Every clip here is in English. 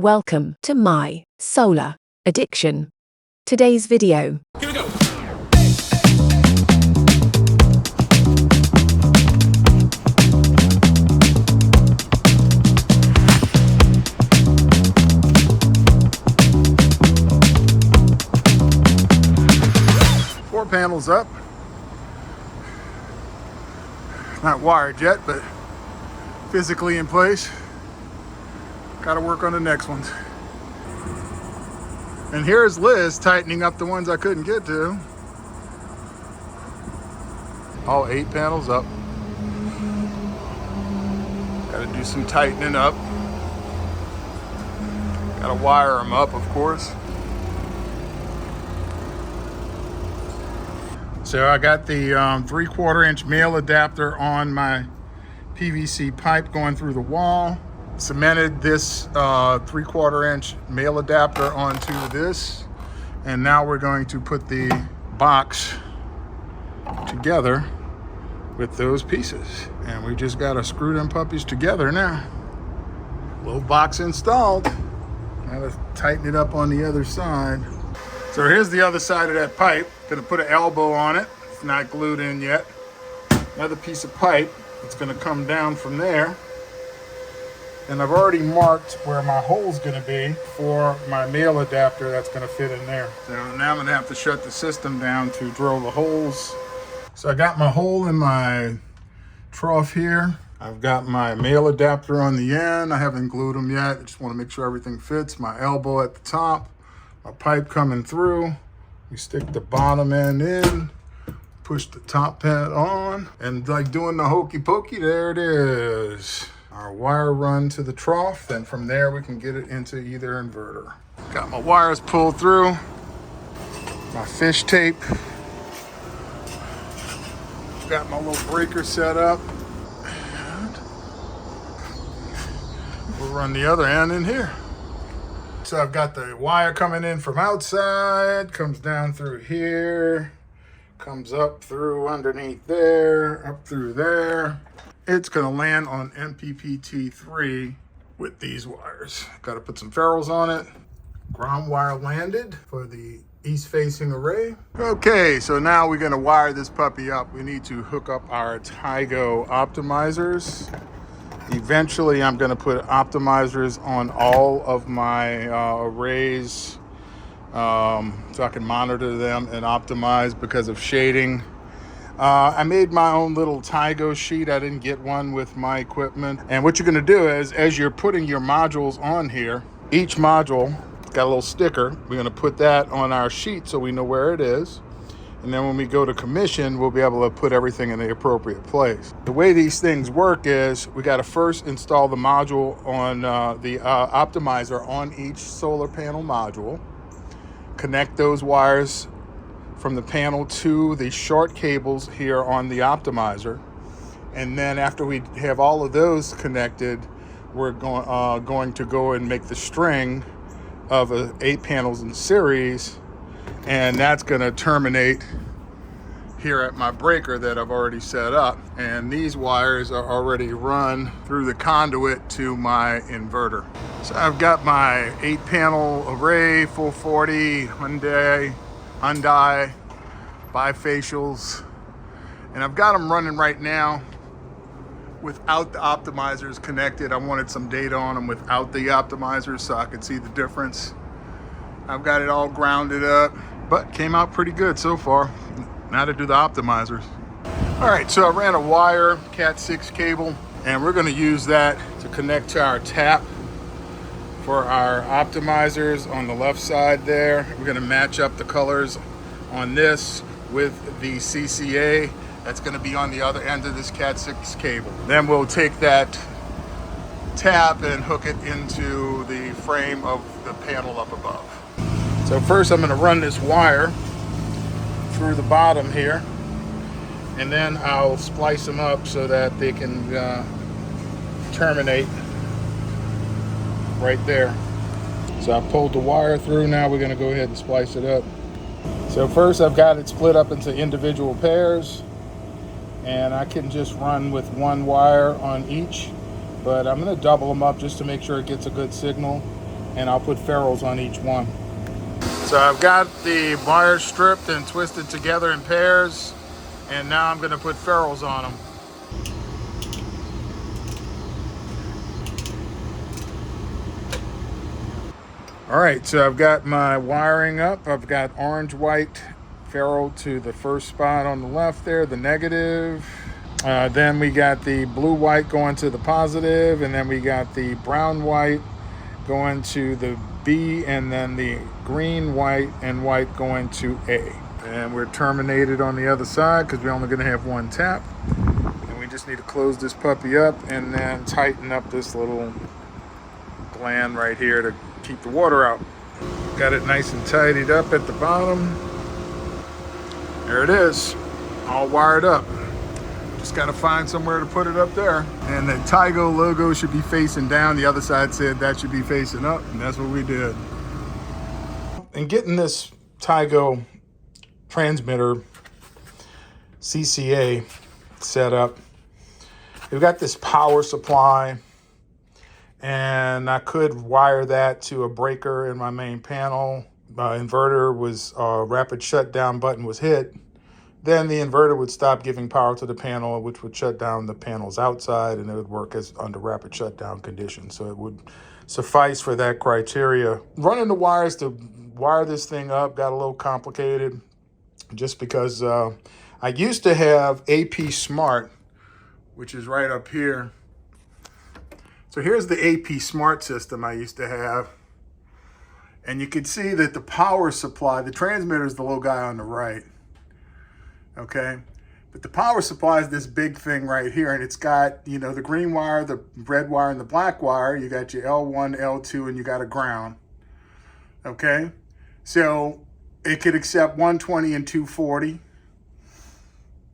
Welcome to my solar addiction. Today's video. Here we go. 4 panels up. Not wired yet, but physically in place. Got to work on the next ones. And here's Liz tightening up the ones I couldn't get to. All 8 panels up. Got to do some tightening up. Got to wire them up, of course. So I got the 3/4 inch male adapter on my PVC pipe going through the wall. Cemented this 3/4 inch male adapter onto this. And now we're going to put the box together with those pieces. And we just got to screw them puppies together now. Little box installed. Now let's tighten it up on the other side. So here's the other side of that pipe. Gonna put an elbow on it. It's not glued in yet. Another piece of pipe. It's gonna come down from there. And I've already marked where my hole's gonna be for my male adapter that's gonna fit in there. So now I'm gonna have to shut the system down to drill the holes. So I got my hole in my trough here. I've got my male adapter on the end. I haven't glued them yet. I just wanna make sure everything fits. My elbow at the top. My pipe coming through. We stick the bottom end in, push the top pad on, and like doing the hokey pokey, there it is. Our wire run to the trough, then from there we can get it into either inverter. Got my wires pulled through, my fish tape. Got my little breaker set up. And we'll run the other end in here. So I've got the wire coming in from outside, comes down through here, comes up through underneath there, up through there. It's gonna land on MPPT3 with these wires. Got to put some ferrules on it. Ground wire landed for the east-facing array. Okay, so now we're gonna wire this puppy up. We need to hook up our Tigo optimizers. Eventually, I'm going to put optimizers on all of my arrays so I can monitor them and optimize because of shading. I made my own little Tigo sheet. I didn't get one with my equipment. And what you're going to do is, as you're putting your modules on here, each module got a little sticker. We're going to put that on our sheet so we know where it is. And then when we go to commission, we'll be able to put everything in the appropriate place. The way these things work is we got to first install the module on the optimizer on each solar panel module, connect those wires from the panel to the short cables here on the optimizer. And then after we have all of those connected, we're going to go and make the string of 8 panels in series. And that's going to terminate here at my breaker that I've already set up. And these wires are already run through the conduit to my inverter. So I've got my 8 panel array, full 40, Hyundai, Bifacials. And I've got them running right now without the optimizers connected. I wanted some data on them without the optimizers so I could see the difference. I've got it all grounded up, but came out pretty good so far. Now to do the optimizers. All right, so I ran a wire, Cat 6 cable, and we're gonna use that to connect to our tap for our optimizers on the left side there. We're gonna match up the colors on this with the CCA. That's gonna be on the other end of this Cat 6 cable. Then we'll take that tap and hook it into the frame of the panel up above. So first I'm going to run this wire through the bottom here, and then I'll splice them up so that they can terminate right there. So I pulled the wire through. Now we're going to go ahead and splice it up. So first I've got it split up into individual pairs, and I can just run with one wire on each, but I'm going to double them up just to make sure it gets a good signal. and I'll put ferrules on each one. So I've got the wires stripped and twisted together in pairs, and now I'm going to put ferrules on them. All right, so I've got my wiring up. I've got orange-white ferrule to the first spot on the left there, the negative. Then we got the blue-white going to the positive, and then we got the brown-white going to the B, and then the green, white, and white going to A. And we're terminated on the other side because we're only going to have one tap. And we just need to close this puppy up and then tighten up this little gland right here to keep the water out. Got it nice and tidied up at the bottom. There it is, all wired up. Just got to find somewhere to put it up there. And the Tigo logo should be facing down. The other side said that should be facing up, and that's what we did. And getting this Tigo transmitter CCA set up, we've got this power supply, and I could wire that to a breaker in my main panel. My inverter was rapid shutdown button was hit. Then the inverter would stop giving power to the panel, which would shut down the panels outside, and it would work as under rapid shutdown conditions. So it would suffice for that criteria. Running the wires to wire this thing up got a little complicated just because I used to have AP Smart, which is right up here. So here's the AP Smart system I used to have. And you can see that the power supply, the transmitter is the little guy on the right. Okay, but the power supply is this big thing right here, and it's got, you know, the green wire, the red wire, and the black wire. You got your L1, L2, and you got a ground. Okay, so it could accept 120 and 240.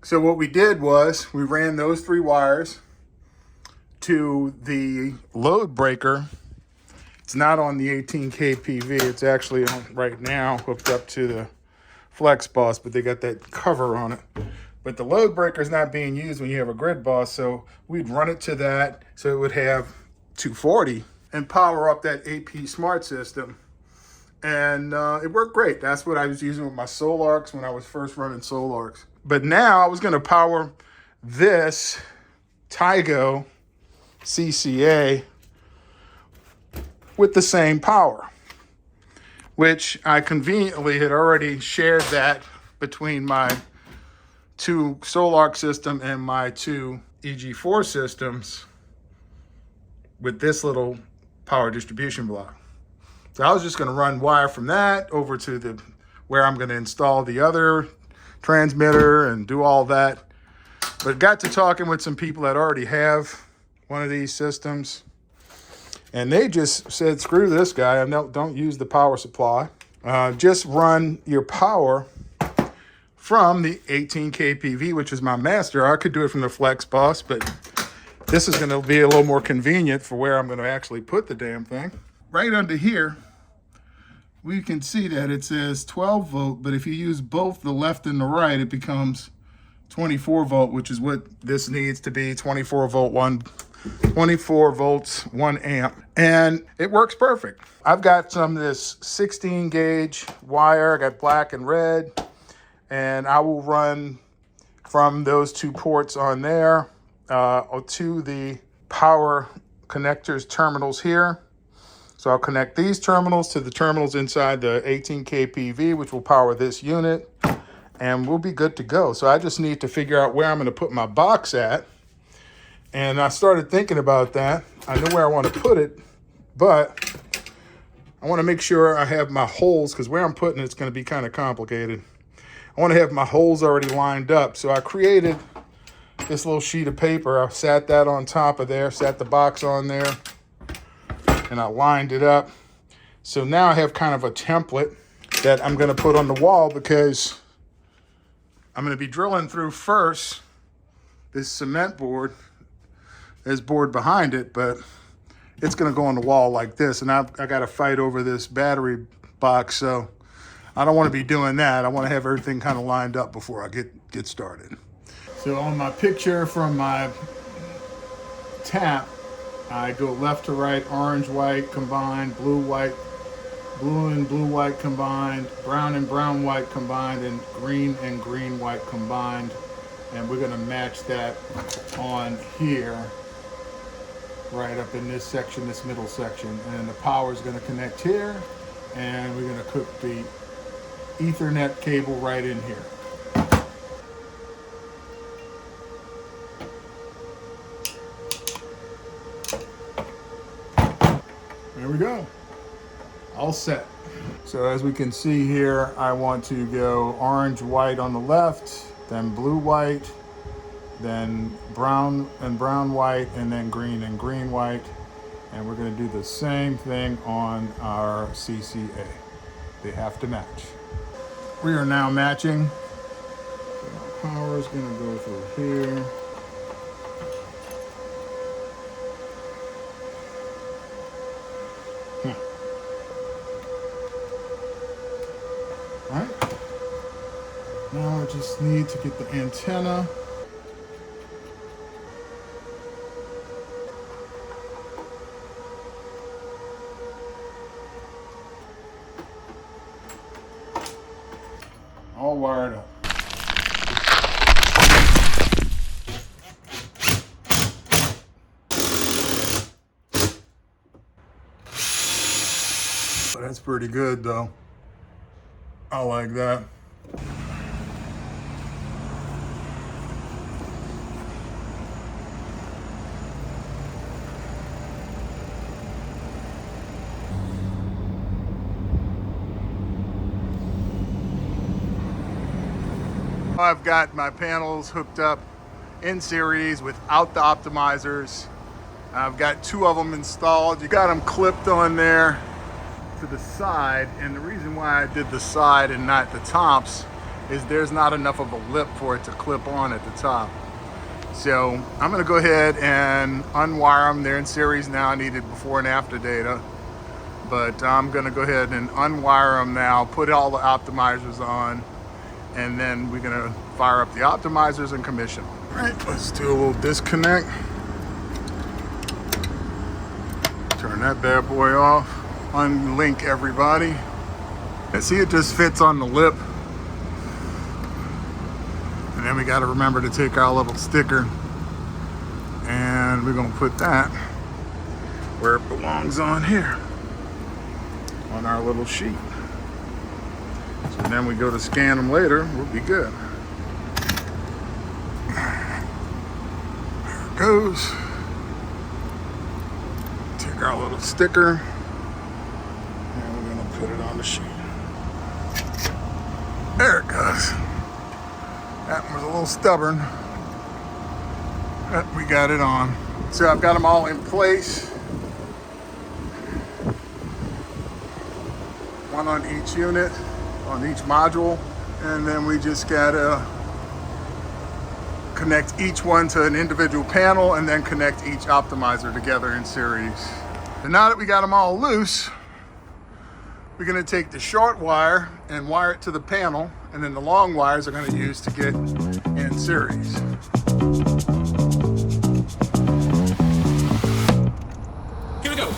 So what we did was we ran those three wires to the load breaker. It's not on the 18 kPV. It's actually on, right now hooked up to the flex bus, but they got that cover on it. But the load breaker is not being used when you have a grid bus, so we'd run it to that so it would have 240 and power up that AP Smart system. And it worked great. That's what I was using with my Sol-Arks when I was first running Sol-Arks. But now I was going to power this Tigo CCA with the same power, which I conveniently had already shared that between my two Sol-Ark system and my two EG4 systems with this little power distribution block. So I was just going to run wire from that over to the where I'm going to install the other transmitter and do all that. But got to talking with some people that already have one of these systems, and they just said, screw this guy, don't use the power supply. Just run your power from the 18 kPV, which is my master. I could do it from the flex bus, but this is going to be a little more convenient for where I'm going to actually put the damn thing. Right under here, we can see that it says 12 volt, but if you use both the left and the right, it becomes 24 volt, which is what this needs to be, 24 volts, 1 amp. And it works perfect. I've got some of this 16 gauge wire. I got black and red, and I will run from those two ports on there to the power connectors terminals here. So I'll connect these terminals to the terminals inside the 18 kPV, which will power this unit, and we'll be good to go. So I just need to figure out where I'm going to put my box at. And I started thinking about that. I know where I want to put it, but I want to make sure I have my holes, because where I'm putting it's going to be kind of complicated. I want to have my holes already lined up. So I created this little sheet of paper. I sat that on top of there, sat the box on there, and I lined it up. So now I have kind of a template that I'm going to put on the wall, because I'm going to be drilling through first this cement board. There's board behind it, but it's going to go on the wall like this. And I got to fight over this battery box, so I don't want to be doing that. I want to have everything kind of lined up before I get started. So on my picture from my tap, I go left to right, orange, white combined, blue, white, blue and blue, white combined, brown and brown, white combined, and green, white combined. And we're gonna match that on here, right up in this section, this middle section. And then the power is gonna connect here, and we're gonna hook the Ethernet cable right in here. There we go, all set. So as we can see here, I want to go orange, white on the left, then blue, white, then brown and brown, white, and then green and green, white. And we're going to do the same thing on our CCA. They have to match. We are now matching. So power is going to go through here. All right. Now I just need to get the antenna. All wired up. That's pretty good though. I like that. I've got my panels hooked up in series without the optimizers. I've got 2 of them installed. You got them clipped on there to the side, and the reason why I did the side and not the tops is there's not enough of a lip for it to clip on at the top. So I'm gonna go ahead and unwire them. They're in series now. I needed before and after data, but I'm gonna go ahead and unwire them now, put all the optimizers on, and then we're gonna fire up the optimizers and commission them. All right, let's do a little disconnect. Turn that bad boy off. Unlink everybody. And see, it just fits on the lip. And then we gotta remember to take our little sticker, and we're gonna put that where it belongs on here, on our little sheet. So then we go to scan them later, we'll be good. There it goes. Take our little sticker, and we're gonna put it on the sheet. There it goes. That one was a little stubborn, but we got it on. So I've got them all in place. One on each unit, on each module, and then we just gotta connect each one to an individual panel and then connect each optimizer together in series. And now that we got them all loose, we're gonna take the short wire and wire it to the panel, and then the long wires are gonna use to get in series. Here we go.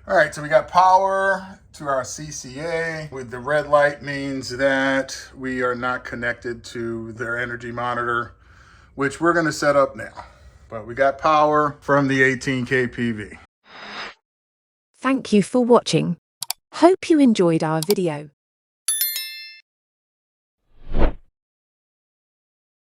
All right, so we got power to our CCA. With the red light means that we are not connected to their energy monitor, which we're gonna set up now. But we got power from the 18K PV. Thank you for watching. Hope you enjoyed our video.